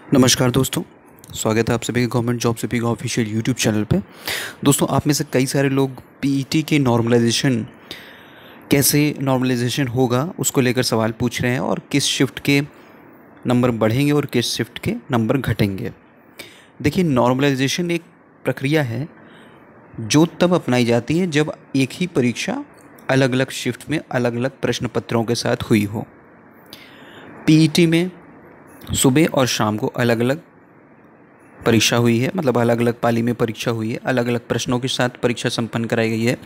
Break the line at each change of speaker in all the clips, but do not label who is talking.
नमस्कार दोस्तों। स्वागत है आप सभी के गवर्नमेंट जॉब सीपी का ऑफिशियल यूट्यूब चैनल पे। दोस्तों, आप में से कई सारे लोग पीईटी के नॉर्मलाइजेशन कैसे नॉर्मलाइजेशन होगा उसको लेकर सवाल पूछ रहे हैं और किस शिफ्ट के नंबर बढ़ेंगे और किस शिफ्ट के नंबर घटेंगे। देखिए, नॉर्मलाइजेशन एक प्रक्रिया है जो तब अपनाई जाती है जब एक ही परीक्षा अलग अलग शिफ्ट में अलग अलग प्रश्न पत्रों के साथ हुई हो। पीईटी में सुबह और शाम को अलग अलग परीक्षा हुई है, मतलब अलग अलग पाली में परीक्षा हुई है, अलग अलग प्रश्नों के साथ परीक्षा संपन्न कराई गई है।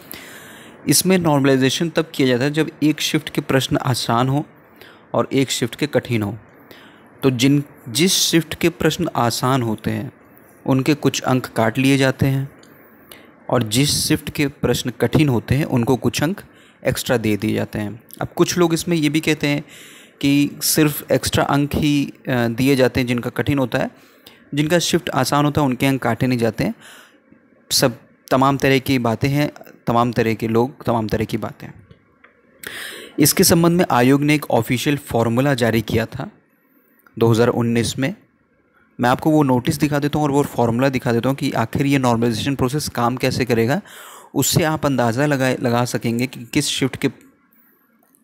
इसमें नॉर्मलाइजेशन तब किया जाता है जब एक शिफ्ट के प्रश्न आसान हो और एक शिफ्ट के कठिन हो। तो जिस शिफ्ट के प्रश्न आसान होते हैं उनके कुछ अंक काट लिए जाते हैं और जिस शिफ्ट के प्रश्न कठिन होते हैं उनको कुछ अंक एक्स्ट्रा दे दिए जाते हैं। अब कुछ लोग इसमें ये भी कहते हैं कि सिर्फ एक्स्ट्रा अंक ही दिए जाते हैं जिनका कठिन होता है, जिनका शिफ्ट आसान होता है उनके अंक काटे नहीं जाते हैं। सब तमाम तरह की बातें हैं, तमाम तरह के लोग, तमाम तरह की बातें। इसके संबंध में आयोग ने एक ऑफिशियल फार्मूला जारी किया था 2019 में। मैं आपको वो नोटिस दिखा देता हूँ और वो फार्मूला दिखा देता हूँ कि आखिर ये नॉर्मलाइजेशन प्रोसेस काम कैसे करेगा। उससे आप अंदाज़ा लगा सकेंगे कि किस शिफ्ट के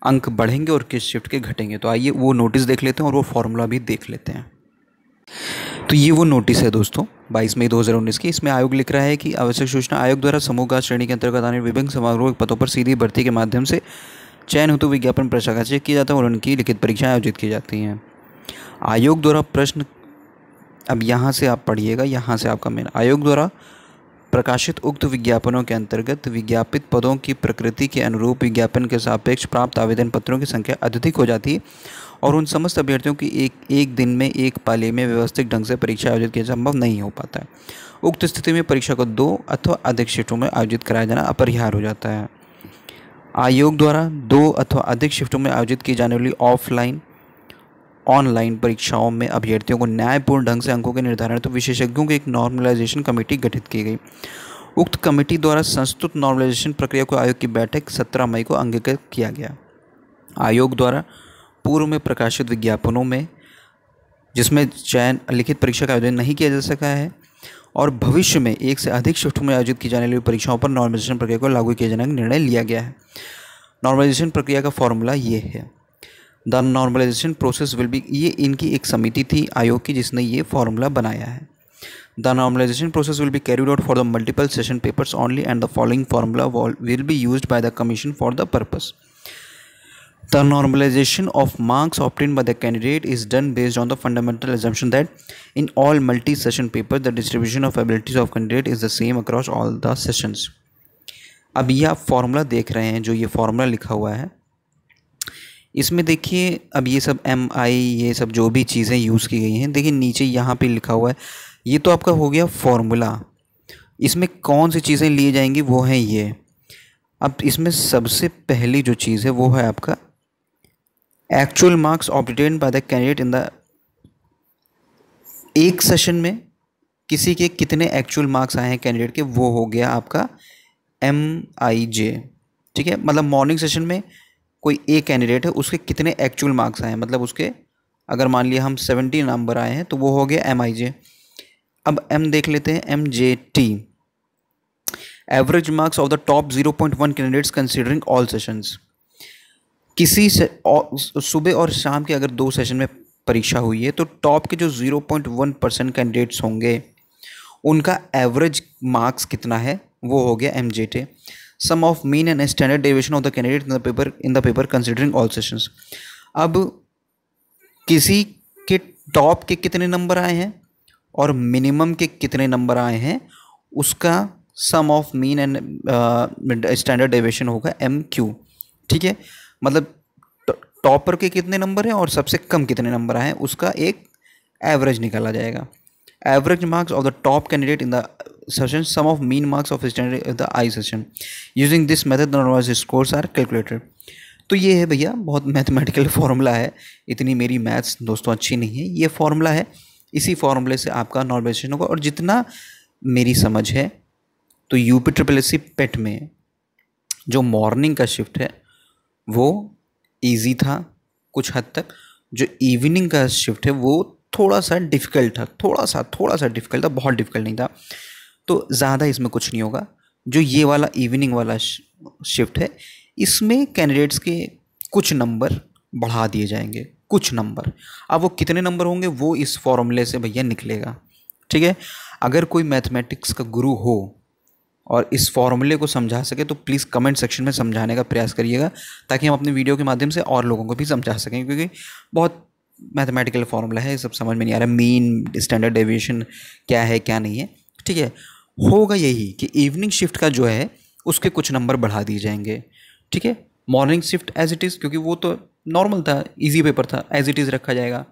अंक बढ़ेंगे और किस शिफ्ट के घटेंगे। तो आइए वो नोटिस देख लेते हैं और वो फार्मूला भी देख लेते हैं। तो ये वो नोटिस है दोस्तों, 22 मई 2019 की। इसमें आयोग लिख रहा है कि आवश्यक सूचना आयोग द्वारा समूहगात श्रेणी के अंतर्गत आने विभिन्न समारोह पदों पर सीधी भर्ती के माध्यम से चयन हेतु विज्ञापन प्रकाशित किया जाता है और उनकी लिखित परीक्षाएं आयोजित की जाती हैं। आयोग द्वारा प्रश्न, अब यहाँ से आप पढ़िएगा, यहाँ से आपका मेन, आयोग द्वारा प्रकाशित उक्त विज्ञापनों के अंतर्गत विज्ञापित पदों की प्रकृति के अनुरूप विज्ञापन के सापेक्ष प्राप्त आवेदन पत्रों की संख्या अधिक हो जाती है और उन समस्त अभ्यर्थियों की एक दिन में एक पाली में व्यवस्थित ढंग से परीक्षा आयोजित किया संभव नहीं हो पाता है। उक्त स्थिति में परीक्षा को 2 अथवा अधिक शिफ्टों में आयोजित कराया जाना अपरिहार्य हो जाता है। आयोग द्वारा 2 अथवा अधिक शिफ्टों में आयोजित की जाने वाली ऑफलाइन ऑनलाइन परीक्षाओं में अभ्यर्थियों को न्यायपूर्ण ढंग से अंकों के निर्धारण तो विशेषज्ञों की एक नॉर्मलाइजेशन कमेटी गठित की गई। उक्त कमेटी द्वारा संस्तुत नॉर्मलाइजेशन प्रक्रिया को आयोग की बैठक 17 मई को अंगीकृत किया गया। आयोग द्वारा पूर्व में प्रकाशित विज्ञापनों में जिसमें चयन लिखित परीक्षा का आयोजन नहीं किया जा सका है और भविष्य में एक से अधिक शिफ्टों में आयोजित की जाने वाली परीक्षाओं पर नॉर्मलाइजेशन प्रक्रिया को लागू किए जाने का निर्णय लिया गया है। नॉर्मलाइजेशन प्रक्रिया का फॉर्मूला ये है। The normalisation process will be, ये इनकी एक समिति थी आयोग की जिसने ये फॉर्मूला बनाया है। The normalisation process will be carried out for the multiple session papers only and the following formula will be used by the commission for the purpose. The normalization of marks obtained by the candidate is done based on the fundamental assumption that in all multi-session papers the distribution of abilities of candidate is the same across all the sessions। अब ये आप formula देख रहे हैं, जो ये formula लिखा हुआ है इसमें देखिए, अब ये सब MI ये सब जो भी चीज़ें यूज़ की गई हैं, देखिए नीचे यहाँ पे लिखा हुआ है। ये तो आपका हो गया फॉर्मूला। इसमें कौन सी चीज़ें ली जाएंगी वो हैं ये। अब इसमें सबसे पहली जो चीज़ है वो है आपका actual marks obtained by the candidate in the, एक सेशन में किसी के कितने एक्चुअल मार्क्स आए हैं कैंडिडेट के, वो हो गया आपका MIJ। ठीक है, मतलब मॉर्निंग सेशन में कोई एक कैंडिडेट है उसके कितने एक्चुअल मार्क्स आए हैं, मतलब उसके अगर मान लिया हम 70 नंबर आए हैं तो वो हो गया MIJ। अब M देख लेते हैं, MJT, average marks of the top 0.1 candidates considering all sessions. किसी से सुबह और शाम के अगर 2 सेशन में परीक्षा हुई है तो टॉप के जो 0.1% कैंडिडेट्स होंगे उनका एवरेज मार्क्स कितना है वो हो गया MJT। Sum of mean and standard deviation of the candidate in the paper considering all sessions. अब किसी के टॉप के कितने नंबर आए हैं और मिनिमम के कितने नंबर आए हैं उसका sum of mean and standard deviation होगा MQ। ठीक है, मतलब टॉपर के कितने नंबर हैं और सबसे कम कितने नंबर आए हैं उसका एक एवरेज निकाला जाएगा। Average marks of the top candidate in the session, sum of mean marks of standard the i session. Using this method the normalised scores are calculated. तो ये है भैया, बहुत मैथमेटिकल फॉर्मूला है। इतनी मेरी मैथ्स दोस्तों अच्छी नहीं है, ये फॉर्मूला है, इसी फॉर्मूले से आपका नॉर्मलाइजेशन होगा। और जितना मेरी समझ है तो UP पेट में जो मॉर्निंग का शिफ्ट है वो इजी था कुछ हद तक, जो इवनिंग का शिफ्ट है वो थोड़ा सा डिफ़िकल्ट था, थोड़ा सा डिफ़िकल्ट था, बहुत डिफ़िकल्ट नहीं था। तो ज़्यादा इसमें कुछ नहीं होगा। जो ये वाला इवनिंग वाला शिफ्ट है, इसमें कैंडिडेट्स के कुछ नंबर बढ़ा दिए जाएंगे, कुछ नंबर। अब वो कितने नंबर होंगे वो इस फॉर्मूले से भैया निकलेगा, ठीक है। अगर कोई मैथमेटिक्स का गुरु हो और इस फॉर्मूले को समझा सके तो प्लीज़ कमेंट सेक्शन में समझाने का प्रयास करिएगा, ताकि हम अपने वीडियो के माध्यम से और लोगों को भी समझा सकें, क्योंकि बहुत मैथमेटिकल फॉर्मूला है, सब समझ में नहीं आ रहा। मीन, स्टैंडर्ड डेविएशन क्या है क्या नहीं है, ठीक है। होगा यही कि इवनिंग शिफ्ट का जो है उसके कुछ नंबर बढ़ा दिए जाएंगे, ठीक है। Morning shift as it is, क्योंकि वो तो नॉर्मल था, इजी पेपर था, एज इट इज़ रखा जाएगा।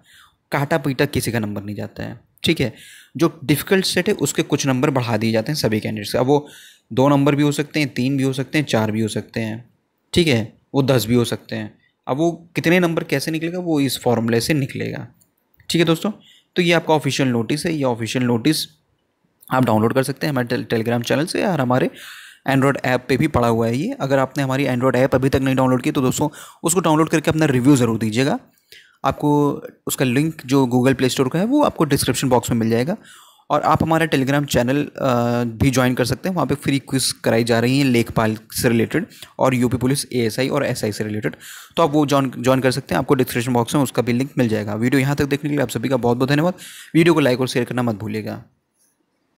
काटा पीटा किसी का नंबर नहीं जाता है, ठीक है। जो डिफ़िकल्ट सेट है उसके कुछ नंबर बढ़ा दिए जाते हैं सभी कैंडिडेट्स से। अब वो 2 नंबर भी हो सकते हैं, 3 भी हो सकते हैं, 4 भी हो सकते हैं, ठीक है। वो 10 भी हो सकते हैं। अब वो कितने नंबर कैसे निकलेगा वो इस फॉर्मूले से निकलेगा, ठीक है दोस्तों। तो ये आपका ऑफिशियल नोटिस है। ये ऑफिशियल नोटिस आप डाउनलोड कर सकते हैं हमारे टेलीग्राम चैनल से, और हमारे एंड्रॉयड ऐप पे भी पड़ा हुआ है ये। अगर आपने हमारी एंड्रॉयड ऐप अभी तक नहीं डाउनलोड की तो दोस्तों उसको डाउनलोड करके अपना रिव्यू ज़रूर दीजिएगा। आपको उसका लिंक जो गूगल प्ले स्टोर का है वो आपको डिस्क्रिप्शन बॉक्स में मिल जाएगा। और आप हमारा टेलीग्राम चैनल भी ज्वाइन कर सकते हैं। वहाँ पे फ्री क्विज कराई जा रही हैं लेखपाल से रिलेटेड और यूपी पुलिस एएसआई और एसआई से रिलेटेड, तो आप वो ज्वाइन कर सकते हैं। आपको डिस्क्रिप्शन बॉक्स में उसका भी लिंक मिल जाएगा। वीडियो यहाँ तक देखने के लिए आप सभी का बहुत बहुत धन्यवाद। वीडियो को लाइक और शेयर करना मत भूलिएगा।